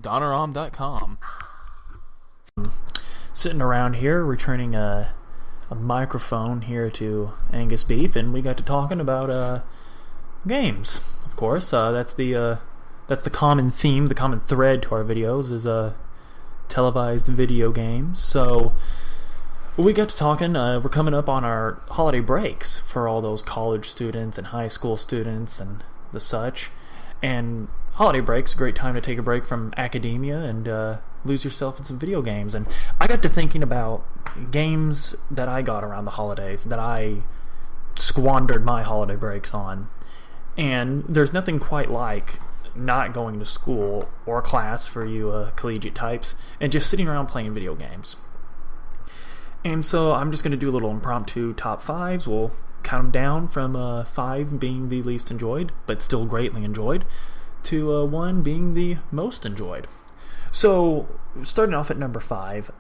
Donnerom.com. Sitting around here, returning a microphone here to Angus Beef, and we got to talking about games. Of course, that's the common theme, the common thread to our videos is televised video games. So we got to talking. We're coming up on our holiday breaks for all those college students and high school students and the such. And holiday breaks, a great time to take a break from academia and lose yourself in some video games. And I got to thinking about games that I got around the holidays that I squandered my holiday breaks on. And there's nothing quite like not going to school or class for you collegiate types and just sitting around playing video games. And so I'm just going to do a little impromptu top fives. We'll count them down from 5 being the least enjoyed, but still greatly enjoyed, to 1 being the most enjoyed. So, starting off at number 5,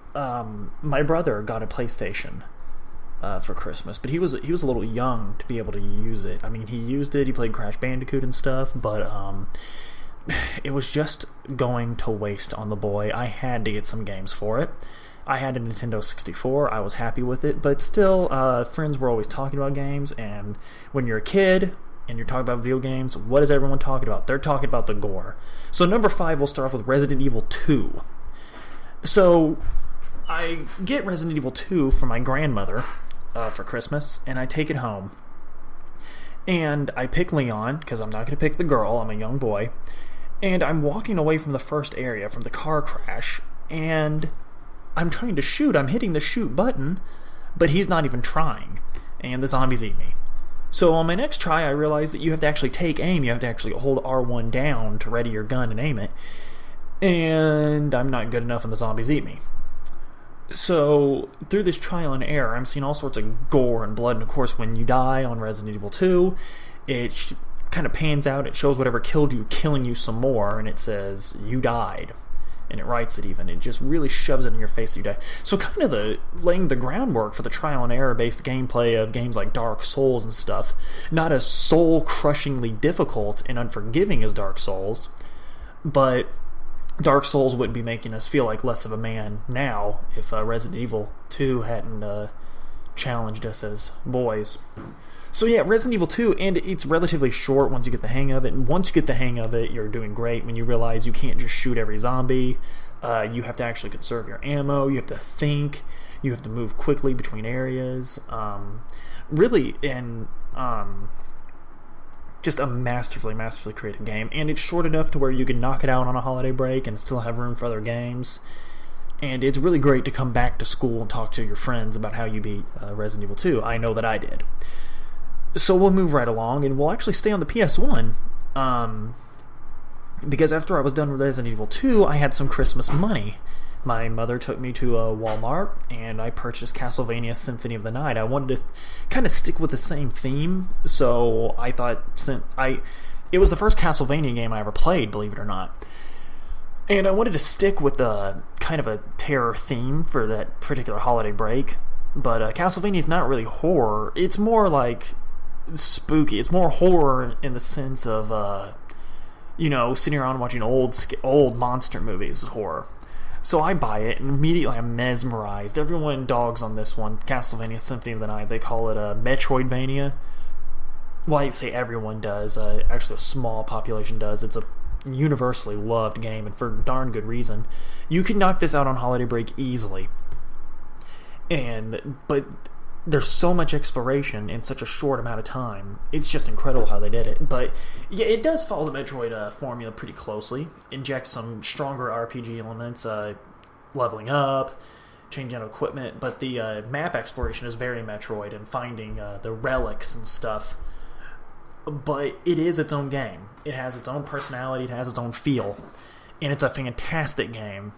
my brother got a PlayStation for Christmas, but he was a little young to be able to use it. I mean, he used it, he played Crash Bandicoot and stuff, but it was just going to waste on the boy. I had to get some games for it. I had a Nintendo 64, I was happy with it, but still, friends were always talking about games, and when you're a kid and you're talking about video games, what is everyone talking about? They're talking about the gore. So number 5, we'll start off with Resident Evil 2. So I get Resident Evil 2 from my grandmother for Christmas, and I take it home. And I pick Leon, because I'm not going to pick the girl, I'm a young boy, and I'm walking away from the first area, from the car crash, and I'm trying to shoot, I'm hitting the shoot button, but he's not even trying, and the zombies eat me. So on my next try, I realized that you have to actually take aim, you have to actually hold R1 down to ready your gun and aim it, and I'm not good enough and the zombies eat me. So through this trial and error, I'm seeing all sorts of gore and blood, and of course when you die on Resident Evil 2, it kind of pans out, it shows whatever killed you killing you some more, and it says, you died. And it writes it even. It just really shoves it in your face that you die. So kind of laying the groundwork for the trial and error based gameplay of games like Dark Souls and stuff. Not as soul-crushingly difficult and unforgiving as Dark Souls, but Dark Souls wouldn't be making us feel like less of a man now if Resident Evil 2 hadn't challenged us as boys. So yeah, Resident Evil 2, and it's relatively short once you get the hang of it, and once you get the hang of it, you're doing great when you realize you can't just shoot every zombie, you have to actually conserve your ammo, you have to think, you have to move quickly between areas, really, and just a masterfully created game, and it's short enough to where you can knock it out on a holiday break and still have room for other games, and it's really great to come back to school and talk to your friends about how you beat Resident Evil 2. I know that I did. So we'll move right along, and we'll actually stay on the PS1, because after I was done with Resident Evil 2, I had some Christmas money. My mother took me to Walmart, and I purchased Castlevania Symphony of the Night. I wanted to kind of stick with the same theme, so I thought it was the first Castlevania game I ever played, believe it or not. And I wanted to stick with the kind of a terror theme for that particular holiday break, but Castlevania is not really horror. It's more like spooky. It's more horror in the sense of sitting around watching old monster movies is horror. So I buy it, and immediately I'm mesmerized. Everyone dogs on this one, Castlevania Symphony of the Night. They call it Metroidvania. Well, I say everyone does. Actually, a small population does. It's a universally loved game, and for darn good reason. You can knock this out on holiday break easily. But there's so much exploration in such a short amount of time. It's just incredible how they did it. But yeah, it does follow the Metroid formula pretty closely. Injects some stronger RPG elements, leveling up, changing out equipment. But the map exploration is very Metroid and finding the relics and stuff. But it is its own game. It has its own personality. It has its own feel. And it's a fantastic game.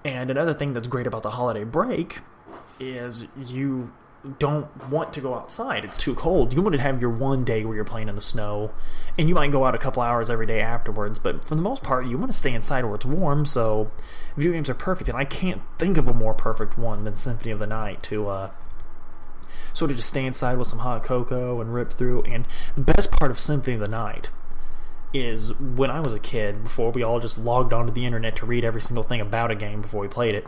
And another thing that's great about the holiday break is you don't want to go outside. It's too cold. You want to have your one day where you're playing in the snow, and you might go out a couple hours every day afterwards, but for the most part, you want to stay inside where it's warm, so video games are perfect, and I can't think of a more perfect one than Symphony of the Night to sort of just stay inside with some hot cocoa and rip through. And the best part of Symphony of the Night is when I was a kid, before we all just logged onto the internet to read every single thing about a game before we played it,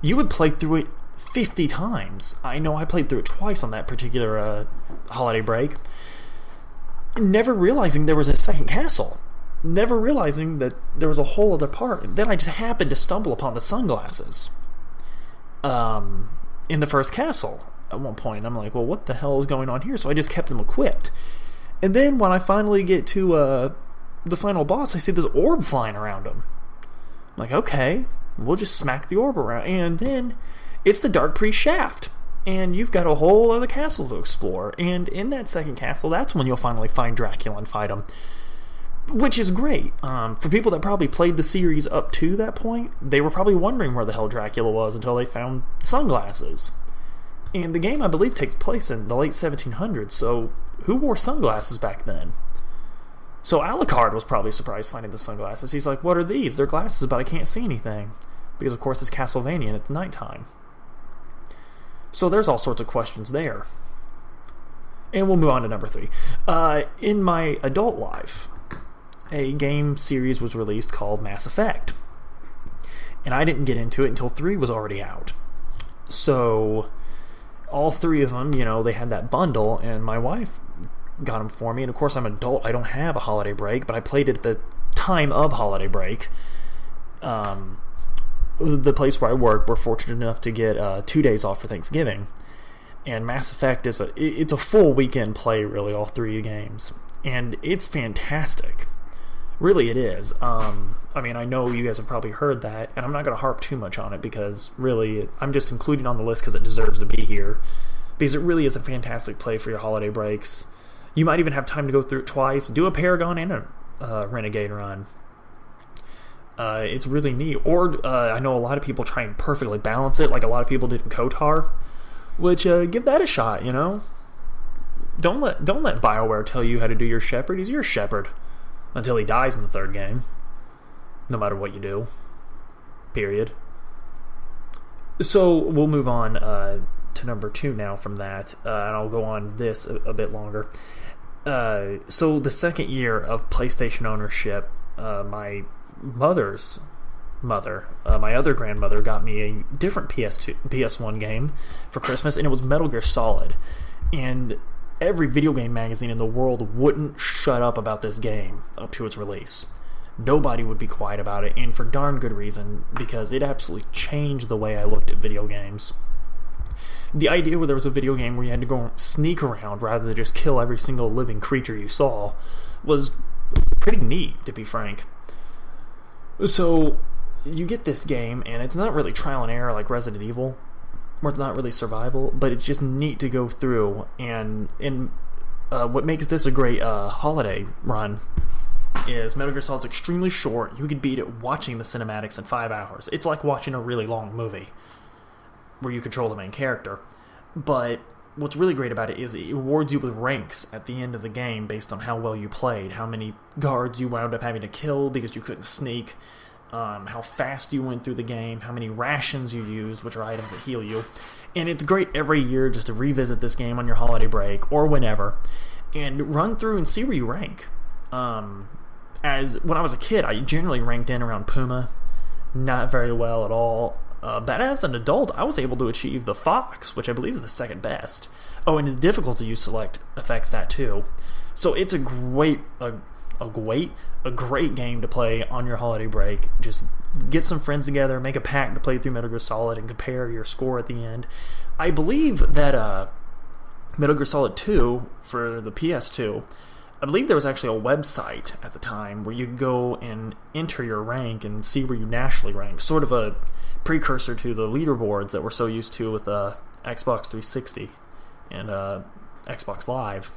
you would play through it 50 times. I know I played through it twice on that particular holiday break, never realizing there was a second castle. Never realizing that there was a whole other part. Then I just happened to stumble upon the sunglasses in the first castle at one point. I'm like, well, what the hell is going on here? So I just kept them equipped. And then when I finally get to the final boss, I see this orb flying around him. I'm like, okay, we'll just smack the orb around. And then it's the Dark Priest Shaft. And you've got a whole other castle to explore. And in that second castle, that's when you'll finally find Dracula and fight him. Which is great. For people that probably played the series up to that point, they were probably wondering where the hell Dracula was until they found sunglasses. And the game, I believe, takes place in the late 1700s, so who wore sunglasses back then? So Alucard was probably surprised finding the sunglasses. He's like, what are these? They're glasses, but I can't see anything. Because, of course, it's Castlevania and it's nighttime. So there's all sorts of questions there. And we'll move on to number 3. In my adult life, a game series was released called Mass Effect. And I didn't get into it until 3 was already out. So all 3 of them, they had that bundle, and my wife got them for me. And of course, I'm an adult. I don't have a holiday break, but I played it at the time of holiday break. The place where I work, we're fortunate enough to get 2 days off for Thanksgiving. And Mass Effect is it's a full weekend play, really, all 3 games. And it's fantastic. Really, it is. I know you guys have probably heard that, and I'm not going to harp too much on it because, really, I'm just including it on the list because it deserves to be here. Because it really is a fantastic play for your holiday breaks. You might even have time to go through it twice. Do a Paragon and a Renegade run. It's really neat. Or, I know a lot of people try and perfectly balance it, like a lot of people did in KOTOR. Which, give that a shot, Don't let BioWare tell you how to do your shepherd. He's your shepherd. Until he dies in the 3rd game. No matter what you do. Period. So, we'll move on to number 2 now from that. And I'll go on this a bit longer. So, the second year of PlayStation ownership, my mother's mother, my other grandmother, got me a different PS1 game for Christmas, and it was Metal Gear Solid. And every video game magazine in the world wouldn't shut up about this game up to its release. Nobody would be quiet about it, and for darn good reason, because it absolutely changed the way I looked at video games. The idea where there was a video game where you had to go sneak around rather than just kill every single living creature you saw was pretty neat, to be frank. So, you get this game, and it's not really trial and error like Resident Evil, where it's not really survival, but it's just neat to go through. And what makes this a great holiday run is Metal Gear Solid's extremely short. You could beat it watching the cinematics in 5 hours. It's like watching a really long movie where you control the main character. But what's really great about it is it rewards you with ranks at the end of the game based on how well you played, how many guards you wound up having to kill because you couldn't sneak, how fast you went through the game, how many rations you used, which are items that heal you. And it's great every year just to revisit this game on your holiday break or whenever and run through and see where you rank. As when I was a kid, I generally ranked in around Puma, not very well at all. But as an adult, I was able to achieve the Fox, which I believe is the second best. Oh, and the difficulty you select affects that too. So it's a great game to play on your holiday break. Just get some friends together, make a pact to play through Metal Gear Solid, and compare your score at the end. I believe that Metal Gear Solid 2 for the PS2, I believe there was actually a website at the time where you could go and enter your rank and see where you nationally rank. Sort of a precursor to the leaderboards that we're so used to with Xbox 360 and Xbox Live.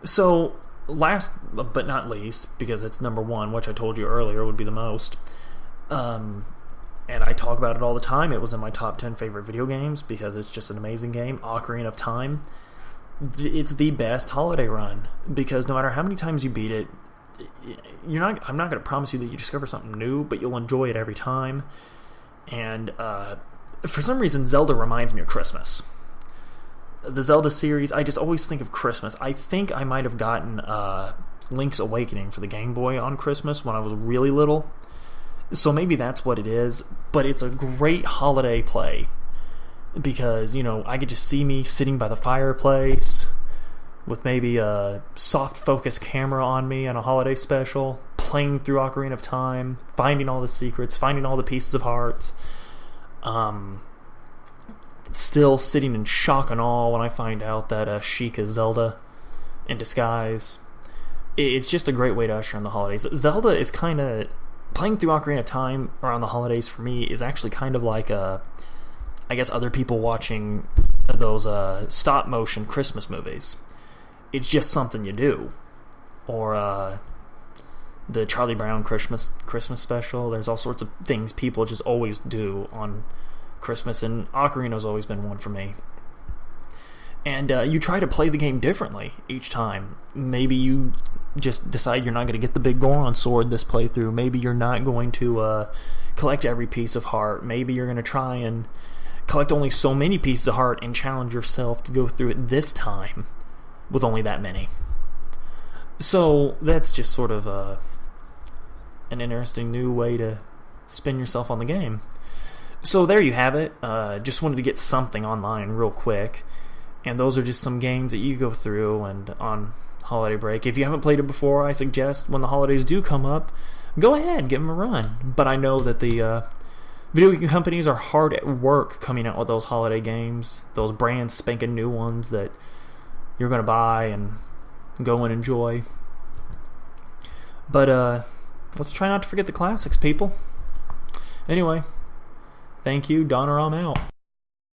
So, last but not least, because it's number 1, which I told you earlier would be the most, and I talk about it all the time, it was in my top 10 favorite video games because it's just an amazing game, Ocarina of Time. It's the best holiday run because no matter how many times you beat it, I'm not going to promise you that you discover something new, but you'll enjoy it every time. And for some reason, Zelda reminds me of Christmas. The Zelda series, I just always think of Christmas. I think I might have gotten Link's Awakening for the Game Boy on Christmas when I was really little. So maybe that's what it is, but it's a great holiday play because, I could just see me sitting by the fireplace with maybe a soft focus camera on me on a holiday special, playing through Ocarina of Time, finding all the secrets, finding all the pieces of hearts. Still sitting in shock and awe when I find out that Sheik is Zelda in disguise. It's just a great way to usher in the holidays. Zelda is kind of... Playing through Ocarina of Time around the holidays for me is actually kind of like I guess other people watching those stop motion Christmas movies. It's just something you do. Or the Charlie Brown Christmas special. There's all sorts of things people just always do on Christmas, and Ocarina's always been one for me. And you try to play the game differently each time. Maybe you just decide you're not going to get the big Goron sword this playthrough. Maybe you're not going to collect every piece of heart. Maybe you're going to try and collect only so many pieces of heart and challenge yourself to go through it this time with only that many. So that's just sort of an interesting new way to spin yourself on the game. So there you have it. Just wanted to get something online real quick. And those are just some games that you go through and on holiday break. If you haven't played it before, I suggest when the holidays do come up, go ahead, give them a run. But I know that the video game companies are hard at work coming out with those holiday games, those brand spanking new ones that you're going to buy and go and enjoy. But let's try not to forget the classics, people. Anyway, thank you. Donner, I'm out.